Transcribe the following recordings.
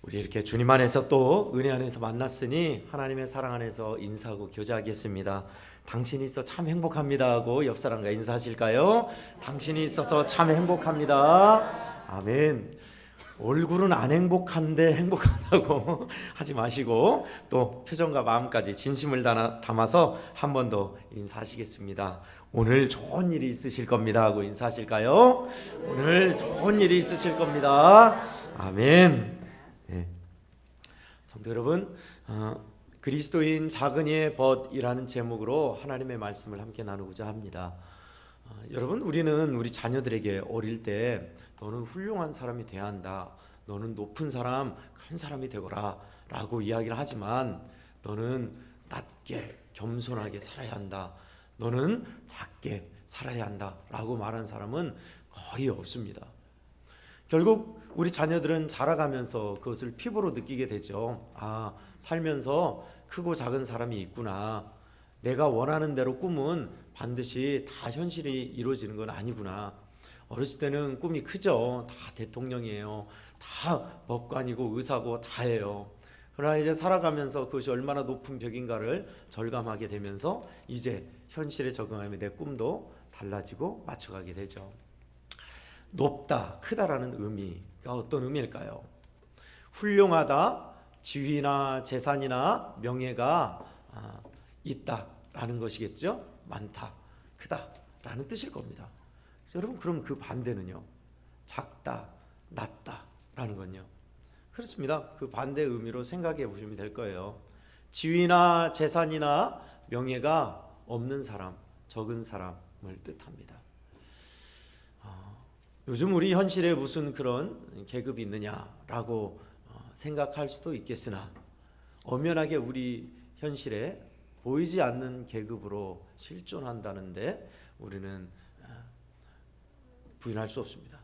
우리 이렇게 주님 안에서 또 은혜 안에서 만났으니 하나님의 사랑 안에서 인사하고 교제하겠습니다. 당신이 있어 참 행복합니다 하고 옆 사람과 인사하실까요? 당신이 있어서 참 행복합니다. 아멘. 얼굴은 안 행복한데 행복하다고 하지 마시고 또 표정과 마음까지 진심을 담아서 한 번 더 인사하시겠습니다. 오늘 좋은 일이 있으실 겁니다 하고 인사하실까요? 오늘 좋은 일이 있으실 겁니다. 아멘. 네. 성도 여러분, 그리스도인 작은 이의 벗이라는 제목으로 하나님의 말씀을 함께 나누고자 합니다. 여러분, 우리는 우리 자녀들에게 어릴 때 너는 훌륭한 사람이 돼야 한다, 너는 높은 사람, 큰 사람이 되거라 라고 이야기를 하지만 너는 낮게 겸손하게 살아야 한다, 너는 작게 살아야 한다 라고 말하는 사람은 거의 없습니다. 결국 우리 자녀들은 자라가면서 그것을 피부로 느끼게 되죠. 아, 살면서 크고 작은 사람이 있구나. 내가 원하는 대로 꿈은 반드시 다 현실이 이루어지는 건 아니구나. 어렸을 때는 꿈이 크죠. 다 대통령이에요. 다 법관이고 의사고 다예요. 그러나 이제 살아가면서 그것이 얼마나 높은 벽인가를 절감하게 되면서 이제 현실에 적응하며 내 꿈도 달라지고 맞춰가게 되죠. 높다, 크다라는 의미가 어떤 의미일까요? 훌륭하다, 지위나 재산이나 명예가 있다라는 것이겠죠. 많다, 크다라는 뜻일 겁니다. 여러분, 그럼 그 반대는요? 작다, 낮다라는 건요? 그렇습니다. 그 반대 의미로 생각해 보시면 될 거예요. 지위나 재산이나 명예가 없는 사람, 적은 사람을 뜻합니다. 요즘 우리 현실에 무슨 그런 계급이 있느냐라고 생각할 수도 있겠으나 엄연하게 우리 현실에 보이지 않는 계급으로 실존한다는데 우리는 부인할 수 없습니다.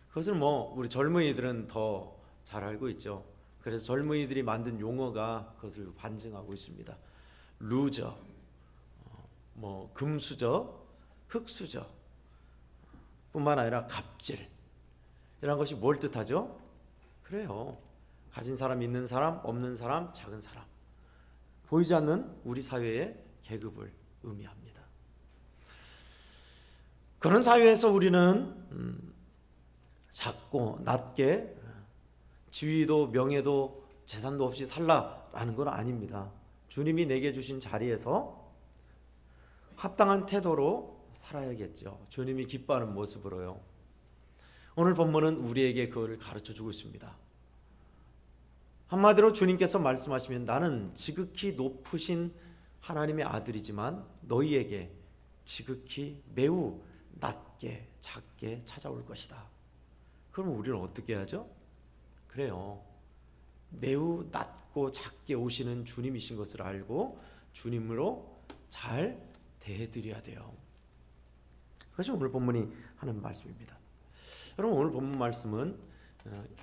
그것을 우리 젊은이들은 더 잘 알고 있죠. 그래서 젊은이들이 만든 용어가 그것을 반증하고 있습니다. 루저, 금수저, 흙수저 뿐만 아니라 갑질, 이런 것이 뭘 뜻하죠? 그래요. 가진 사람, 있는 사람, 없는 사람, 작은 사람, 보이지 않는 우리 사회의 계급을 의미합니다. 그런 사회에서 우리는 작고 낮게 지위도 명예도 재산도 없이 살라라는 건 아닙니다. 주님이 내게 주신 자리에서 합당한 태도로 살아야겠죠. 주님이 기뻐하는 모습으로요. 오늘 본문은 우리에게 그걸 가르쳐주고 있습니다. 한마디로 주님께서 말씀하시면 나는 지극히 높으신 하나님의 아들이지만 너희에게 지극히 매우 낮게 작게 찾아올 것이다. 그럼 우리는 어떻게 하죠? 그래요. 매우 낮고 작게 오시는 주님이신 것을 알고 주님으로 잘 대해드려야 돼요. 그것이 오늘 본문이 하는 말씀입니다. 여러분, 오늘 본문 말씀은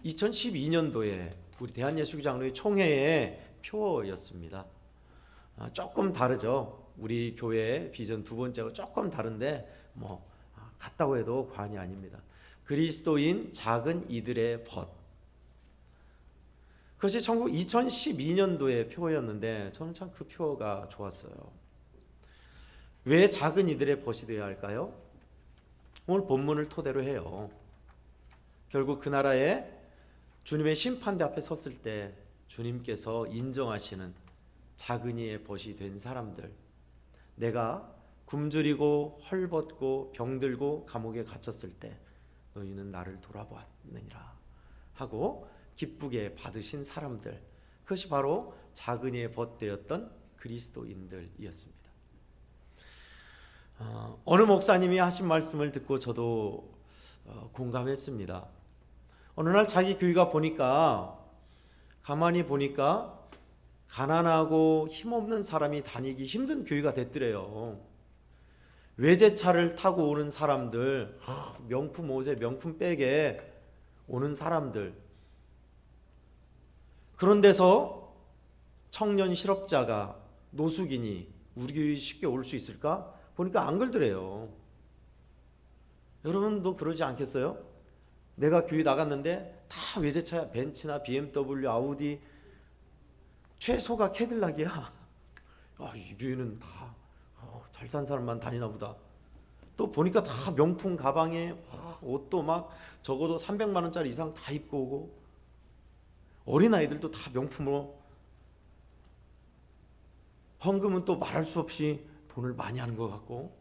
2012년도에 우리 대한예수교장로회 총회의 표였습니다. 조금 다르죠. 우리 교회의 비전 두 번째가 조금 다른데 같다고 해도 과언이 아닙니다. 그리스도인 작은 이들의 벗. 그것이 2012년도의 표였는데 저는 참 그 표가 좋았어요. 왜 작은 이들의 벗이 되어야 할까요? 오늘 본문을 토대로 해요. 결국 그 나라에 주님의 심판대 앞에 섰을 때 주님께서 인정하시는 작은 이의 벗이 된 사람들, 내가 굶주리고 헐벗고 병들고 감옥에 갇혔을 때 너희는 나를 돌아보았느니라 하고 기쁘게 받으신 사람들, 그것이 바로 작은 이의 벗되었던 그리스도인들이었습니다. 어느 목사님이 하신 말씀을 듣고 저도 공감했습니다. 어느 날 자기 교회가 가만히 보니까 가난하고 힘없는 사람이 다니기 힘든 교회가 됐더래요. 외제차를 타고 오는 사람들, 명품 옷에 명품 백에 오는 사람들, 그런 데서 청년 실업자가 노숙인이 우리 교회에 쉽게 올 수 있을까? 보니까 안 그러더래요. 여러분도 그러지 않겠어요? 내가 교회 나갔는데 다 외제차야. 벤츠나 BMW, 아우디, 최소가 캐딜락이야. 이 교회는 다 잘 산 사람만 다니나 보다. 또 보니까 다 명품 가방에 옷도 막 적어도 300만 원짜리 이상 다 입고 오고, 어린아이들도 다 명품으로, 헌금은 또 말할 수 없이 돈을 많이 하는 것 같고,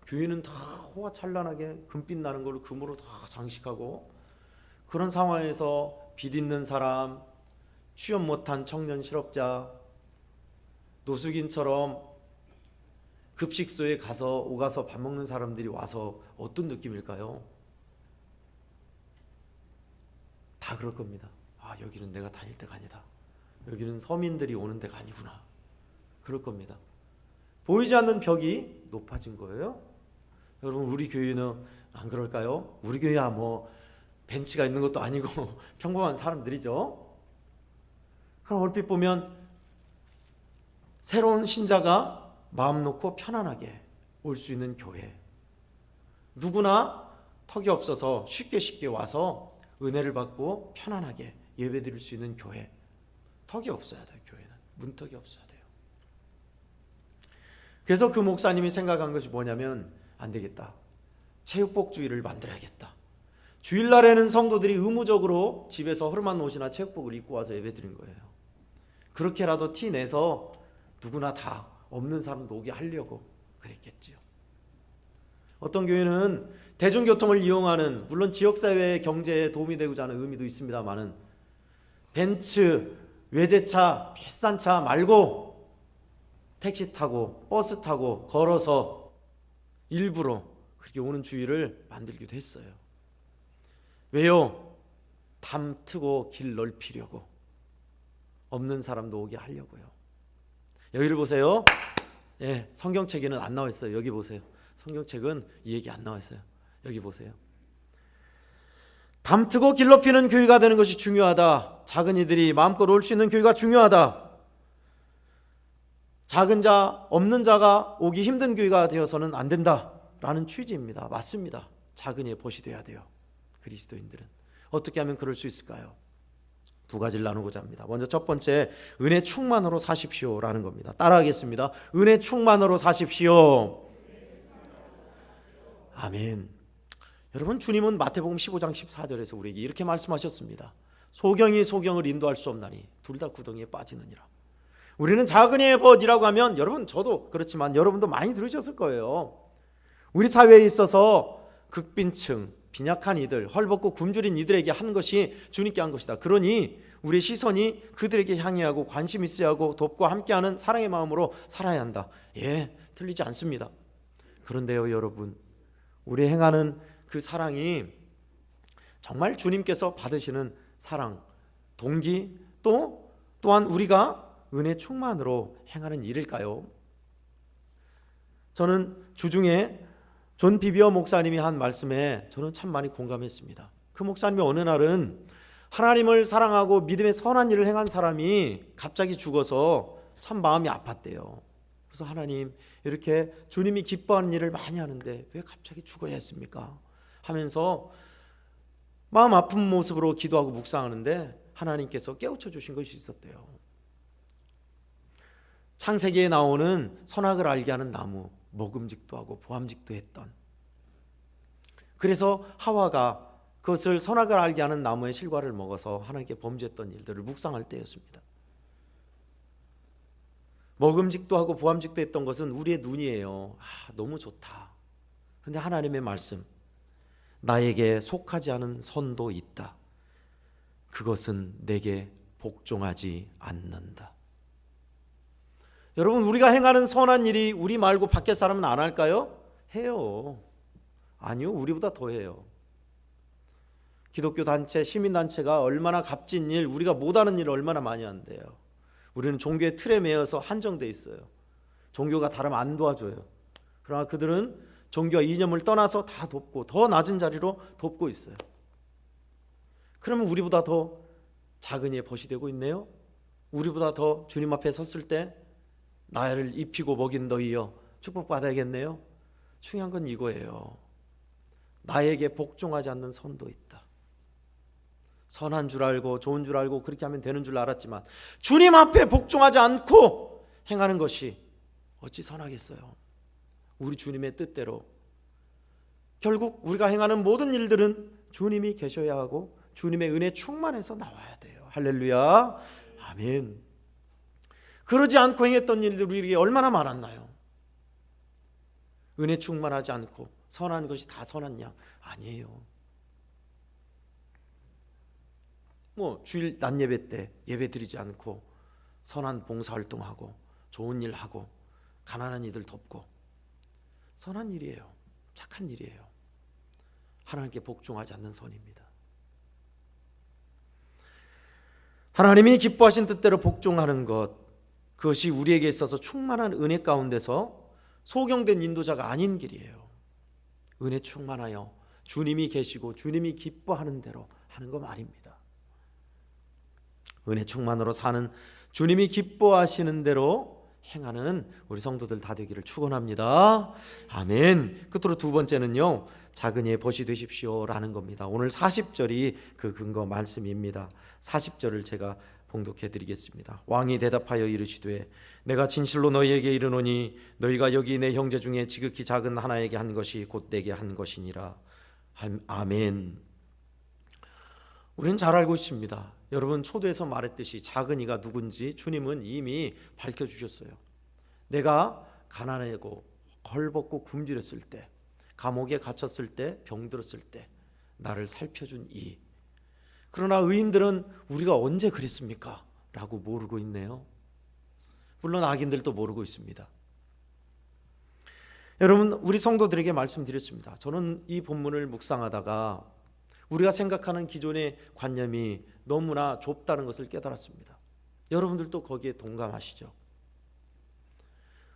교회는 다 호화찬란하게 금빛 나는 걸로 금으로 다 장식하고, 그런 상황에서 빚 있는 사람, 취업 못한 청년 실업자, 노숙인처럼 급식소에 가서 오가서 밥 먹는 사람들이 와서 어떤 느낌일까요? 다 그럴 겁니다. 여기는 내가 다닐 데가 아니다. 여기는 서민들이 오는 데가 아니구나. 그럴 겁니다. 보이지 않는 벽이 높아진 거예요. 여러분, 우리 교회는 안 그럴까요? 우리 교회야 뭐 벤치가 있는 것도 아니고 평범한 사람들이죠. 그럼 얼핏 보면 새로운 신자가 마음 놓고 편안하게 올 수 있는 교회, 누구나 턱이 없어서 쉽게 와서 은혜를 받고 편안하게 예배 드릴 수 있는 교회, 턱이 없어야 돼요. 교회는 문턱이 없어야 돼요. 그래서 그 목사님이 생각한 것이 뭐냐면, 안 되겠다, 체육복주의를 만들어야겠다. 주일날에는 성도들이 의무적으로 집에서 허름한 옷이나 체육복을 입고 와서 예배 드린 거예요. 그렇게라도 티 내서 누구나 다 없는 사람도 오게 하려고 그랬겠지요. 어떤 교회는 대중교통을 이용하는, 물론 지역사회의 경제에 도움이 되고자 하는 의미도 있습니다만은, 벤츠, 외제차, 비싼 차 말고 택시 타고 버스 타고 걸어서 일부러 그렇게 오는 주의를 만들기도 했어요. 왜요? 담 트고 길 넓히려고, 없는 사람도 오게 하려고요. 여기를 보세요. 성경책에는 안 나와 있어요. 여기 보세요. 성경책은 이 얘기 안 나와 있어요. 여기 보세요. 담 트고 길 넓히는 교회가 되는 것이 중요하다. 작은 이들이 마음껏 올 수 있는 교회가 중요하다. 작은 자, 없는 자가 오기 힘든 교회가 되어서는 안 된다라는 취지입니다. 맞습니다. 작은 이의 벗이 돼야 돼요. 그리스도인들은 어떻게 하면 그럴 수 있을까요? 두 가지를 나누고자 합니다. 먼저 첫 번째, 은혜 충만으로 사십시오라는 겁니다. 따라하겠습니다. 은혜 충만으로 사십시오. 아멘. 여러분, 주님은 마태복음 15장 14절에서 우리에게 이렇게 말씀하셨습니다. 소경이 소경을 인도할 수 없나니 둘 다 구덩이에 빠지느니라. 우리는 작은 이의 벗이라고 하면, 여러분, 저도 그렇지만 여러분도 많이 들으셨을 거예요. 우리 사회에 있어서 극빈층, 빈약한 이들, 헐벗고 굶주린 이들에게 한 것이 주님께 한 것이다. 그러니 우리의 시선이 그들에게 향해 하고 관심 있어야 하고 돕고 함께하는 사랑의 마음으로 살아야 한다. 틀리지 않습니다. 그런데요, 여러분, 우리 행하는 그 사랑이 정말 주님께서 받으시는 사랑, 동기, 또한 우리가 은혜 충만으로 행하는 일일까요? 저는 주중에 존 비비어 목사님이 한 말씀에 저는 참 많이 공감했습니다. 그 목사님이 어느 날은 하나님을 사랑하고 믿음의 선한 일을 행한 사람이 갑자기 죽어서 참 마음이 아팠대요. 그래서 하나님, 이렇게 주님이 기뻐하는 일을 많이 하는데 왜 갑자기 죽어야 했습니까? 하면서 마음 아픈 모습으로 기도하고 묵상하는데 하나님께서 깨우쳐 주신 것이 있었대요. 창세기에 나오는 선악을 알게 하는 나무, 먹음직도 하고 보암직도 했던, 그래서 하와가 그것을 선악을 알게 하는 나무의 실과를 먹어서 하나님께 범죄했던 일들을 묵상할 때였습니다. 먹음직도 하고 보암직도 했던 것은 우리의 눈이에요. 너무 좋다. 그런데 하나님의 말씀, 나에게 속하지 않은 선도 있다. 그것은 내게 복종하지 않는다. 여러분, 우리가 행하는 선한 일이 우리 말고 밖에 사람은 안 할까요? 해요. 아니요, 우리보다 더 해요. 기독교 단체, 시민단체가 얼마나 값진 일, 우리가 못하는 일을 얼마나 많이 한대요. 우리는 종교의 틀에 매여서 한정돼 있어요. 종교가 다르면 안 도와줘요. 그러나 그들은 종교와 이념을 떠나서 다 돕고 더 낮은 자리로 돕고 있어요. 그러면 우리보다 더 작은 이의 벗이 되고 있네요. 우리보다 더 주님 앞에 섰을 때 나를 입히고 먹인 너희여 축복받아야겠네요. 중요한 건 이거예요. 나에게 복종하지 않는 선도 있다. 선한 줄 알고 좋은 줄 알고 그렇게 하면 되는 줄 알았지만 주님 앞에 복종하지 않고 행하는 것이 어찌 선하겠어요? 우리 주님의 뜻대로 결국 우리가 행하는 모든 일들은 주님이 계셔야 하고 주님의 은혜 충만해서 나와야 돼요. 할렐루야, 아멘. 그러지 않고 행했던 일들이 우리에게 얼마나 많았나요? 은혜 충만하지 않고 선한 것이 다 선한 양 아니에요. 주일 낮 예배 때 예배 드리지 않고 선한 봉사활동하고 좋은 일 하고 가난한 이들 돕고 선한 일이에요. 착한 일이에요. 하나님께 복종하지 않는 선입니다. 하나님이 기뻐하신 뜻대로 복종하는 것, 그것이 우리에게 있어서 충만한 은혜 가운데서 소경된 인도자가 아닌 길이에요. 은혜 충만하여 주님이 계시고 주님이 기뻐하는 대로 하는 거 말입니다. 은혜 충만으로 사는 주님이 기뻐하시는 대로 행하는 우리 성도들 다 되기를 축원합니다. 아멘. 끝으로 두 번째는요, 작은 이의 벗이 되십시오 라는 겁니다. 오늘 40절이 그 근거 말씀입니다. 40절을 제가 봉독해 드리겠습니다. 왕이 대답하여 이르시되 내가 진실로 너희에게 이르노니 너희가 여기 내 형제 중에 지극히 작은 하나에게 한 것이 곧 내게 한 것이니라. 아멘. 우리는 잘 알고 있습니다. 여러분, 초도에서 말했듯이 작은 이가 누군지 주님은 이미 밝혀주셨어요. 내가 가난하고 헐벗고 굶주렸을 때, 감옥에 갇혔을 때, 병들었을 때 나를 살펴준 이. 그러나 의인들은 우리가 언제 그랬습니까? 라고 모르고 있네요. 물론 악인들도 모르고 있습니다. 여러분, 우리 성도들에게 말씀드렸습니다. 저는 이 본문을 묵상하다가 우리가 생각하는 기존의 관념이 너무나 좁다는 것을 깨달았습니다. 여러분들도 거기에 동감하시죠?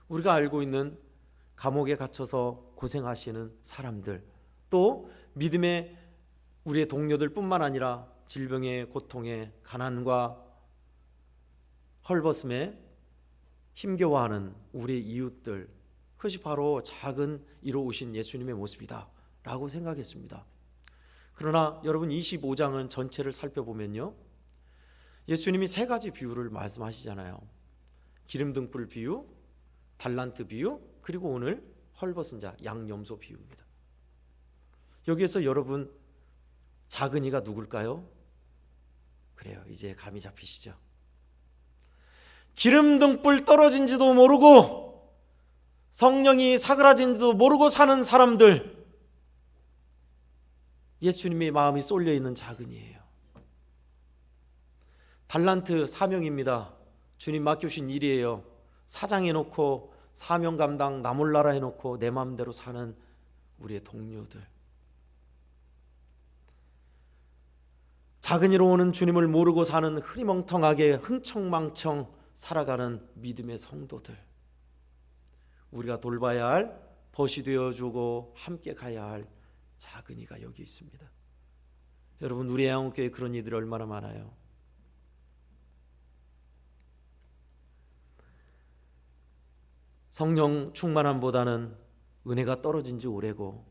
우리가 알고 있는 감옥에 갇혀서 고생하시는 사람들, 또 믿음의 우리의 동료들 뿐만 아니라 질병의 고통에 가난과 헐벗음에 힘겨워하는 우리의 이웃들, 그것이 바로 작은 이로 오신 예수님의 모습이다 라고 생각했습니다. 그러나 여러분, 25장은 전체를 살펴보면요, 예수님이 세 가지 비유를 말씀하시잖아요. 기름등불 비유, 달란트 비유, 그리고 오늘 헐벗은 자, 양염소 비유입니다. 여기에서 여러분, 작은 이가 누굴까요? 그래요, 이제 감이 잡히시죠? 기름등불 떨어진지도 모르고 성령이 사그라진지도 모르고 사는 사람들, 예수님의 마음이 쏠려 있는 작은 이예요. 달란트 사명입니다. 주님 맡겨주신 일이에요. 사장해놓고 사명 감당 나 몰라라 해놓고 내 마음대로 사는 우리의 동료들, 작은 이로 오는 주님을 모르고 사는 흐리멍텅하게 흥청망청 살아가는 믿음의 성도들, 우리가 돌봐야 할, 벗이 되어주고 함께 가야 할 작은 이가 여기 있습니다. 여러분, 우리 애양교회에 그런 이들이 얼마나 많아요. 성령 충만함보다는 은혜가 떨어진 지 오래고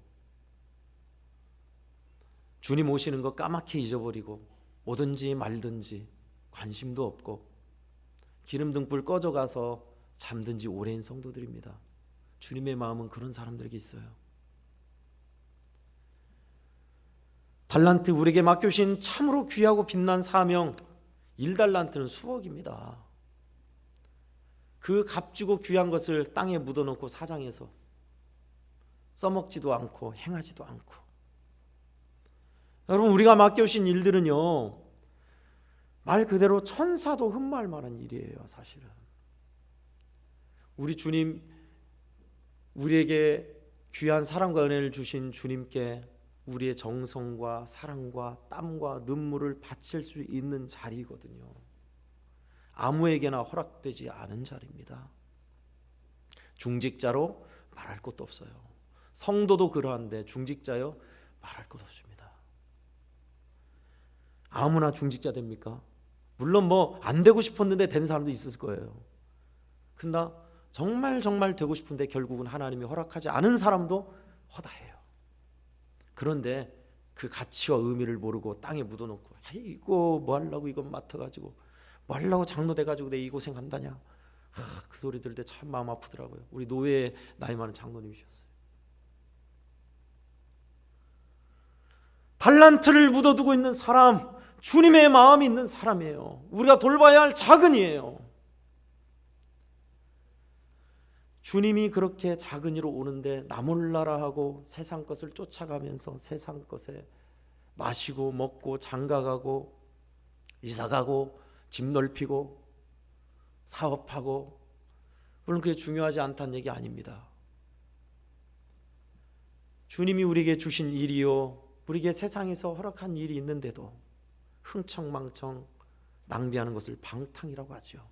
주님 오시는 거 까맣게 잊어버리고 오든지 말든지 관심도 없고 기름등불 꺼져가서 잠든 지 오래인 성도들입니다. 주님의 마음은 그런 사람들에게 있어요. 달란트, 우리에게 맡겨주신 참으로 귀하고 빛난 사명, 1달란트는 수억입니다. 그 값지고 귀한 것을 땅에 묻어놓고 사장해서 써먹지도 않고 행하지도 않고, 여러분, 우리가 맡겨주신 일들은요, 말 그대로 천사도 흠모할 만한 일이에요. 사실은 우리 주님, 우리에게 귀한 사랑과 은혜를 주신 주님께 우리의 정성과 사랑과 땀과 눈물을 바칠 수 있는 자리거든요. 아무에게나 허락되지 않은 자리입니다. 중직자로 말할 것도 없어요. 성도도 그러한데 중직자요, 말할 것 없습니다. 아무나 중직자 됩니까? 물론 안 되고 싶었는데 된 사람도 있을 거예요. 근데 정말 되고 싶은데 결국은 하나님이 허락하지 않은 사람도 허다해요. 그런데 그 가치와 의미를 모르고 땅에 묻어놓고 이거 뭐 하려고 이건 맡아가지고 뭐 하려고 장로 돼가지고 내 이 고생한다냐. 그 소리 들을 때 참 마음 아프더라고요. 우리 노예에 나이 많은 장로님이셨어요. 달란트를 묻어두고 있는 사람, 주님의 마음이 있는 사람이에요. 우리가 돌봐야 할 자근이에요. 주님이 그렇게 작은이로 오는데 나 몰라라 하고 세상 것을 쫓아가면서 세상 것에 마시고 먹고 장가가고 이사가고 집 넓히고 사업하고, 물론 그게 중요하지 않다는 얘기 아닙니다. 주님이 우리에게 주신 일이요, 우리에게 세상에서 허락한 일이 있는데도 흥청망청 낭비하는 것을 방탕이라고 하죠.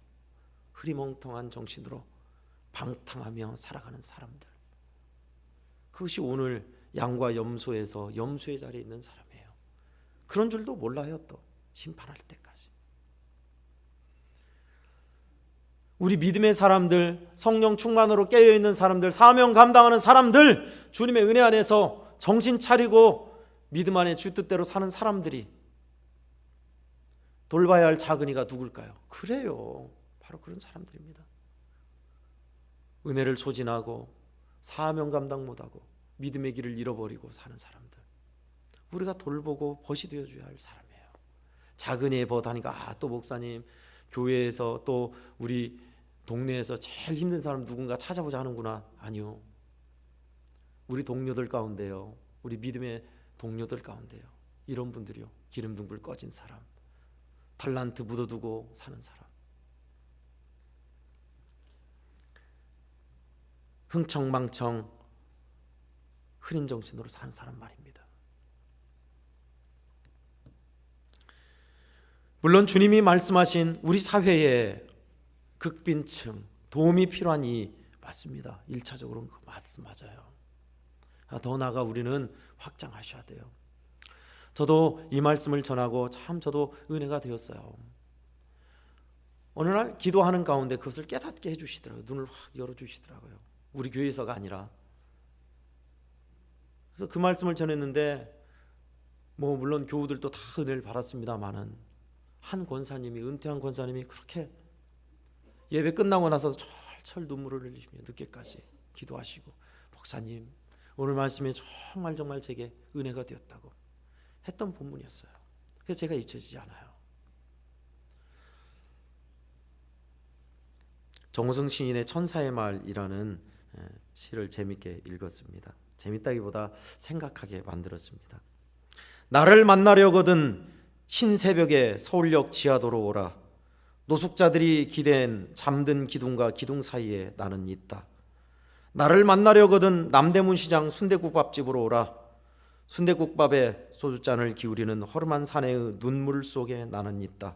흐리멍텅한 정신으로 방탕하며 살아가는 사람들, 그것이 오늘 양과 염소에서 염소의 자리에 있는 사람이에요. 그런 줄도 몰라요. 또 심판할 때까지 우리 믿음의 사람들, 성령 충만으로 깨어있는 사람들, 사명 감당하는 사람들, 주님의 은혜 안에서 정신 차리고 믿음 안에 주 뜻대로 사는 사람들이 돌봐야 할 작은이가 누굴까요? 그래요, 바로 그런 사람들입니다. 은혜를 소진하고 사명 감당 못하고 믿음의 길을 잃어버리고 사는 사람들, 우리가 돌보고 벗이 되어줘야 할 사람이에요. 작은이의 벗 하니까 또 목사님 교회에서 또 우리 동네에서 제일 힘든 사람 누군가 찾아보자 하는구나. 아니요, 우리 동료들 가운데요, 우리 믿음의 동료들 가운데요, 이런 분들이요, 기름둥불 꺼진 사람, 달란트 묻어두고 사는 사람, 흥청망청 흐린 정신으로 사는 사람 말입니다. 물론 주님이 말씀하신 우리 사회에 극빈층, 도움이 필요한 이 맞습니다. 1차적으로는 그 말씀 맞아요. 더 나아가 우리는 확장하셔야 돼요. 저도 이 말씀을 전하고 참 저도 은혜가 되었어요. 어느 날 기도하는 가운데 그것을 깨닫게 해주시더라고요. 눈을 확 열어주시더라고요. 우리 교회에서가 아니라. 그래서 그 말씀을 전했는데 뭐 물론 교우들도 다 은혜를 받았습니다만은 한 권사님이, 은퇴한 권사님이 그렇게 예배 끝나고 나서 철철 눈물을 흘리시며 늦게까지 기도하시고, 목사님 오늘 말씀이 정말 제게 은혜가 되었다고 했던 본문이었어요. 그래서 제가 잊혀지지 않아요. 정우승 시인의 천사의 말이라는 시를 재밌게 읽었습니다. 재밌다기보다 생각하게 만들었습니다. 나를 만나려거든 신새벽에 서울역 지하도로 오라. 노숙자들이 기댄 잠든 기둥과 기둥 사이에 나는 있다. 나를 만나려거든 남대문 시장 순대국밥집으로 오라. 순대국밥에 소주잔을 기울이는 허름한 사내의 눈물 속에 나는 있다.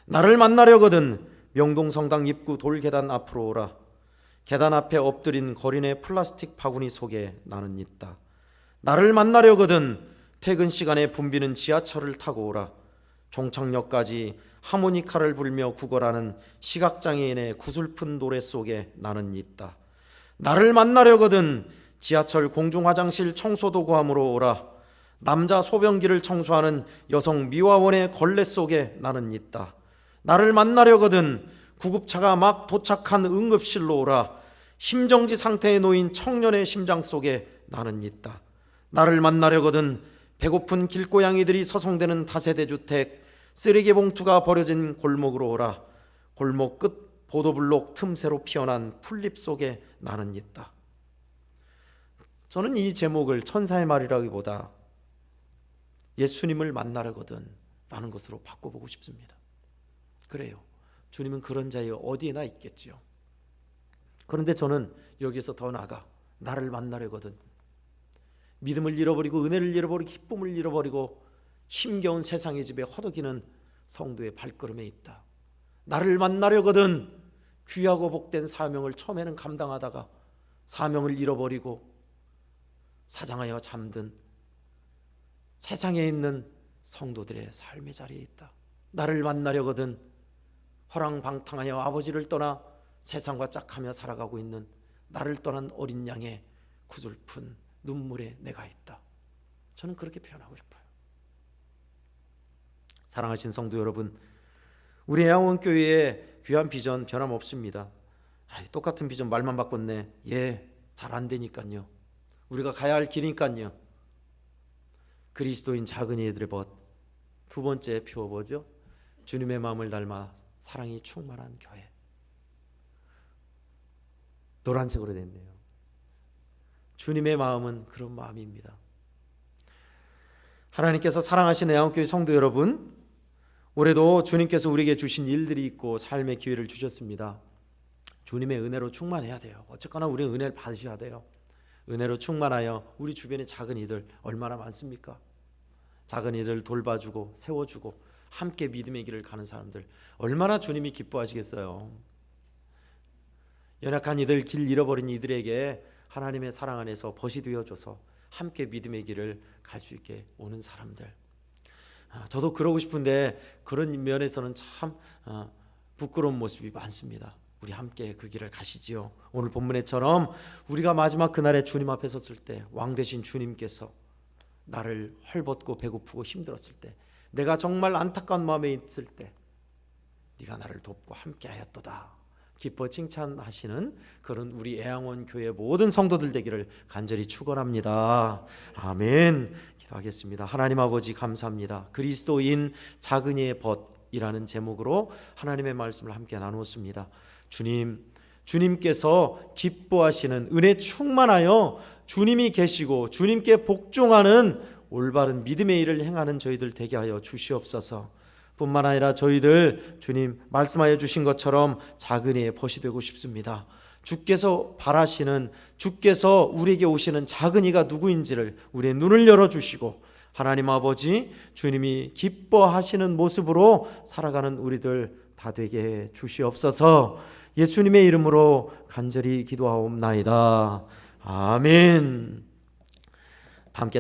나를 만나려거든 명동성당 입구 돌계단 앞으로 오라. 계단 앞에 엎드린 거린의 플라스틱 바구니 속에 나는 있다. 나를 만나려거든 퇴근 시간에 붐비는 지하철을 타고 오라. 종착역까지 하모니카를 불며 구걸하는 시각장애인의 구슬픈 노래 속에 나는 있다. 나를 만나려거든 지하철 공중화장실 청소도구함으로 오라. 남자 소변기를 청소하는 여성 미화원의 걸레 속에 나는 있다. 나를 만나려거든 구급차가 막 도착한 응급실로 오라. 심정지 상태에 놓인 청년의 심장 속에 나는 있다. 나를 만나려거든 배고픈 길고양이들이 서성대는 다세대 주택, 쓰레기 봉투가 버려진 골목으로 오라. 골목 끝 보도블록 틈새로 피어난 풀잎 속에 나는 있다. 저는 이 제목을 천사의 말이라기보다 예수님을 만나려거든 라는 것으로 바꿔보고 싶습니다. 그래요, 주님은 그런 자에 어디에나 있겠지요. 그런데 저는 여기서 더 나아가 나를 만나려거든, 믿음을 잃어버리고 은혜를 잃어버리고 기쁨을 잃어버리고 힘겨운 세상의 집에 허덕이는 성도의 발걸음에 있다. 나를 만나려거든 귀하고 복된 사명을 처음에는 감당하다가 사명을 잃어버리고 사장하여 잠든 세상에 있는 성도들의 삶의 자리에 있다. 나를 만나려거든 허랑방탕하여 아버지를 떠나 세상과 짝하며 살아가고 있는 나를 떠난 어린 양의 구슬픈 눈물에 내가 있다. 저는 그렇게 표현하고 싶어요. 사랑하신 성도 여러분, 우리 애양원교회의 귀한 비전 변함없습니다. 똑같은 비전 말만 바꿨네. 잘 안 되니까요. 우리가 가야 할 길이니까요. 그리스도인 작은 이들의 벗. 두 번째 표 뭐죠? 주님의 마음을 닮아 사랑이 충만한 교회. 노란색으로 됐네요. 주님의 마음은 그런 마음입니다. 하나님께서 사랑하시는 애양교회 성도 여러분, 올해도 주님께서 우리에게 주신 일들이 있고 삶의 기회를 주셨습니다. 주님의 은혜로 충만해야 돼요. 어쨌거나 우리는 은혜를 받으셔야 돼요. 은혜로 충만하여 우리 주변에 작은 이들 얼마나 많습니까? 작은 이들을 돌봐주고 세워주고 함께 믿음의 길을 가는 사람들 얼마나 주님이 기뻐하시겠어요. 연약한 이들, 길 잃어버린 이들에게 하나님의 사랑 안에서 벗이 되어줘서 함께 믿음의 길을 갈 수 있게 오는 사람들. 저도 그러고 싶은데 그런 면에서는 참 부끄러운 모습이 많습니다. 우리 함께 그 길을 가시지요. 오늘 본문에처럼 우리가 마지막 그날에 주님 앞에 섰을 때 왕 되신 주님께서 나를 헐벗고 배고프고 힘들었을 때, 내가 정말 안타까운 마음에 있을 때 네가 나를 돕고 함께 하였도다 기뻐 칭찬하시는 그런 우리 애양원 교회 모든 성도들 되기를 간절히 축원합니다. 아멘. 기도하겠습니다. 하나님 아버지 감사합니다. 그리스도인 작은 이의 벗이라는 제목으로 하나님의 말씀을 함께 나누었습니다. 주님께서 기뻐하시는 은혜 충만하여 주님이 계시고 주님께 복종하는 올바른 믿음의 일을 행하는 저희들 되게 하여 주시옵소서. 뿐만 아니라 저희들 주님 말씀하여 주신 것처럼 작은 이의 벗이 되고 싶습니다. 주께서 바라시는, 주께서 우리에게 오시는 작은 이가 누구인지를 우리의 눈을 열어주시고 하나님 아버지 주님이 기뻐하시는 모습으로 살아가는 우리들 다 되게 해 주시옵소서. 예수님의 이름으로 간절히 기도하옵나이다. 아멘.